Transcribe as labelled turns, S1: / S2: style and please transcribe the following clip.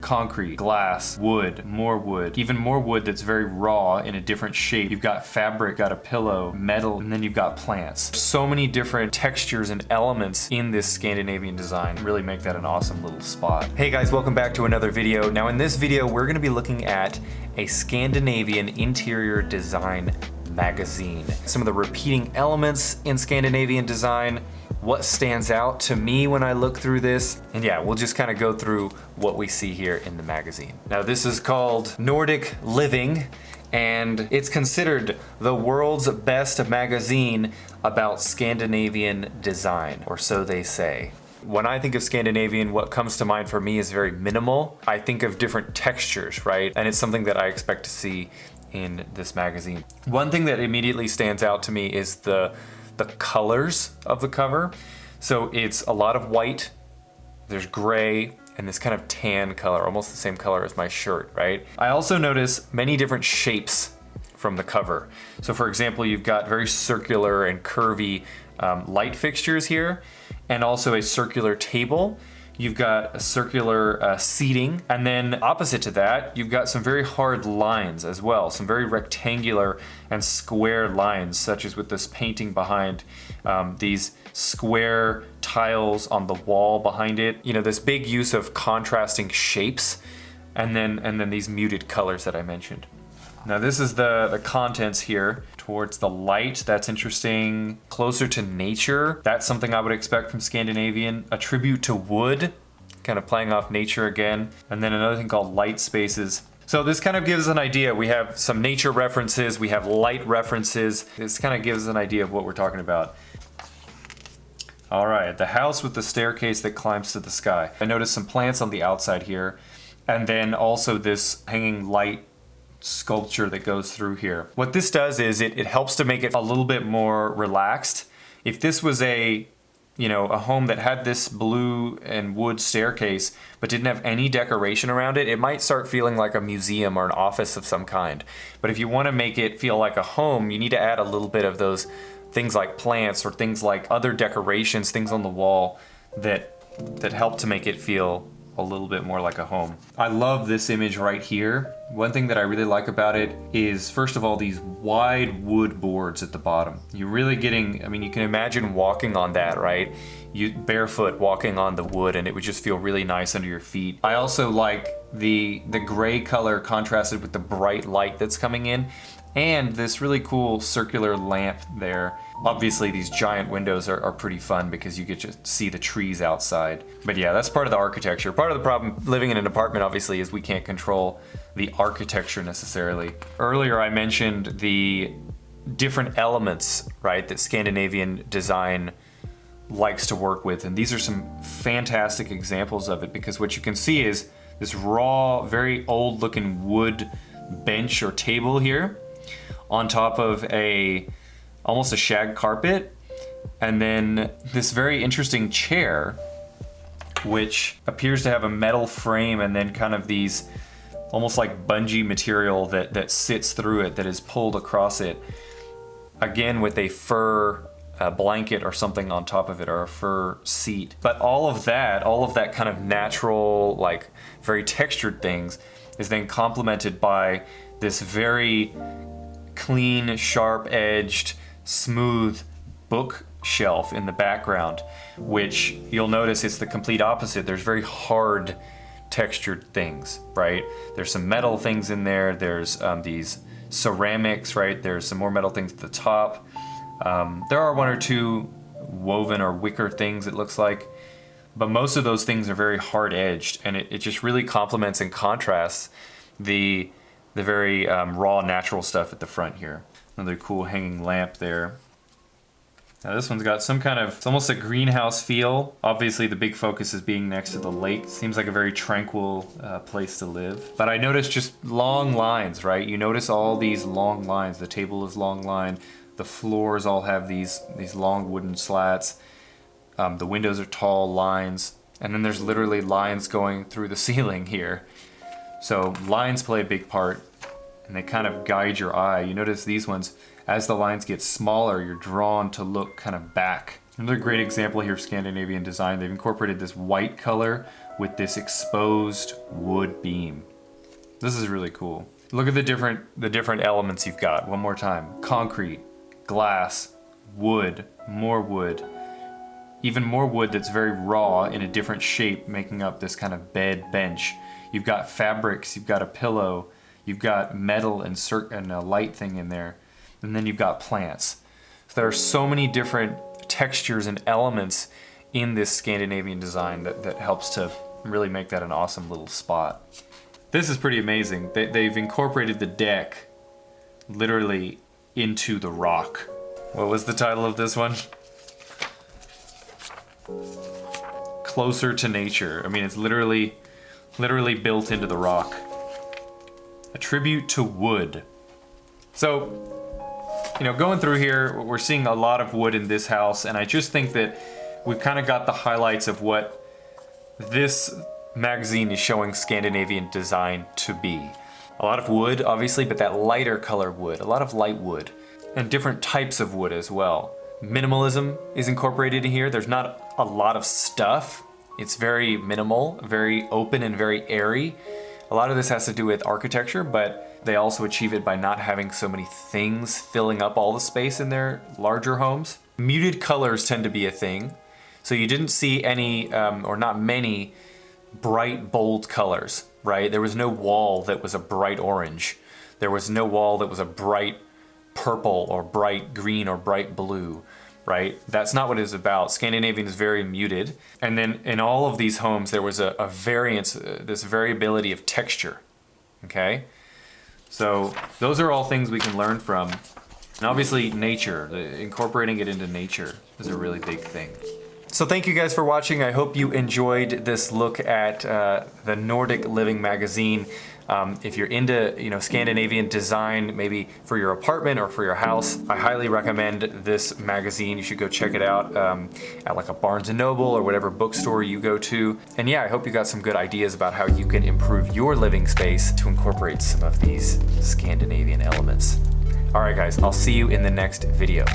S1: concrete, glass, wood, even more wood that's very raw in a different shape. You've got fabric, got a pillow, metal, and then you've got plants. So many different textures and elements in this Scandinavian design really make that an awesome little spot. Hey guys, welcome back to another video. Now in this video, we're gonna be looking at a Scandinavian interior design magazine. Some of the repeating elements in Scandinavian design, what stands out to me when I look through this, and yeah, we'll just kind of go through what we see here in the magazine. Now this is called Nordic Living, and it's considered the world's best magazine about Scandinavian design, or so they say. When I think of Scandinavian, what comes to mind for me is very minimal. I think of different textures, right? And it's something that I expect to see in this magazine. One thing that immediately stands out to me is the colors of the cover. So it's a lot of white, there's gray, and this kind of tan color, almost the same color as my shirt, right? I also notice many different shapes from the cover. So for example, you've got very circular and curvy light fixtures here, and also a circular table. You've got a circular seating, and then opposite to that, you've got some very hard lines as well, some very rectangular and square lines, such as with this painting behind these square tiles on the wall behind it. You know, this big use of contrasting shapes, and then these muted colors that I mentioned. Now this is the contents here. Towards the light, that's interesting. Closer to nature, that's something I would expect from Scandinavian. A tribute to wood, kind of playing off nature again. And then another thing called light spaces. So this kind of gives an idea. We have some nature references, we have light references. This kind of gives an idea of what we're talking about. All right, the house with the staircase that climbs to the sky. I noticed some plants on the outside here, and then also this hanging light sculpture that goes through here. What this does is it helps to make it a little bit more relaxed. If this was a home that had this blue and wood staircase but didn't have any decoration around it, it might start feeling like a museum or an office of some kind. But if you want to make it feel like a home, you need to add a little bit of those things like plants or things like other decorations, things on the wall that help to make it feel a little bit more like a home. I love this image right here. One thing that I really like about it is, first of all, these wide wood boards at the bottom. You're really getting, I mean, you can imagine walking on that, right? You barefoot walking on the wood, and it would just feel really nice under your feet. I also like the gray color contrasted with the bright light that's coming in, and this really cool circular lamp there. Obviously these giant windows are pretty fun because you get to see the trees outside. But yeah, that's part of the architecture. Part of the problem living in an apartment obviously is we can't control the architecture necessarily. Earlier I mentioned the different elements, right, that Scandinavian design likes to work with, and these are some fantastic examples of it, because what you can see is this raw, very old looking wood bench or table here on top of almost a shag carpet, and then this very interesting chair which appears to have a metal frame and then kind of these almost like bungee material that sits through it, that is pulled across it, again with a fur blanket or something on top of it, or a fur seat. But all of that kind of natural, like very textured things is then complemented by this very clean, sharp-edged, smooth bookshelf in the background, which you'll notice is the complete opposite. There's very hard textured things, right? There's some metal things in there. There's these ceramics, right? There's some more metal things at the top. There are one or two woven or wicker things, it looks like, but most of those things are very hard-edged, and it just really complements and contrasts the very raw, natural stuff at the front here. Another cool hanging lamp there. Now this one's got some kind of, it's almost a greenhouse feel. Obviously the big focus is being next to the lake. Seems like a very tranquil place to live. But I noticed just long lines, right? You notice all these long lines. The table is long line. The floors all have these long wooden slats. The windows are tall lines. And then there's literally lines going through the ceiling here. So lines play a big part, and they kind of guide your eye. You notice these ones, as the lines get smaller, you're drawn to look kind of back. Another great example here of Scandinavian design, they've incorporated this white color with this exposed wood beam. This is really cool. Look at the different elements you've got. One more time. Concrete, glass, wood, more wood, even more wood that's very raw in a different shape, making up this kind of bed bench. You've got fabrics, you've got a pillow, you've got metal and a light thing in there, and then you've got plants. So there are so many different textures and elements in this Scandinavian design that helps to really make that an awesome little spot. This is pretty amazing. They've incorporated the deck literally into the rock. What was the title of this one? Closer to nature. I mean, it's literally built into the rock. A tribute to wood. So, you know, going through here, we're seeing a lot of wood in this house, and I just think that we've kind of got the highlights of what this magazine is showing Scandinavian design to be. A lot of wood, obviously, but that lighter color wood, a lot of light wood, and different types of wood as well. Minimalism is incorporated in here. There's not a lot of stuff. It's very minimal, very open and very airy. A lot of this has to do with architecture, but they also achieve it by not having so many things filling up all the space in their larger homes. Muted colors tend to be a thing. So you didn't see any, or not many, bright, bold colors, right? There was no wall that was a bright orange. There was no wall that was a bright purple or bright green or bright blue, right? That's not what it's about. Scandinavian is very muted. And then in all of these homes, there was a variance, this variability of texture, okay? So those are all things we can learn from. And obviously nature, incorporating it into nature is a really big thing. So thank you guys for watching. I hope you enjoyed this look at the Nordic Living magazine. If you're into, you know, Scandinavian design, maybe for your apartment or for your house, I highly recommend this magazine. You should go check it out at like a Barnes & Noble or whatever bookstore you go to. And yeah, I hope you got some good ideas about how you can improve your living space to incorporate some of these Scandinavian elements. All right, guys, I'll see you in the next video.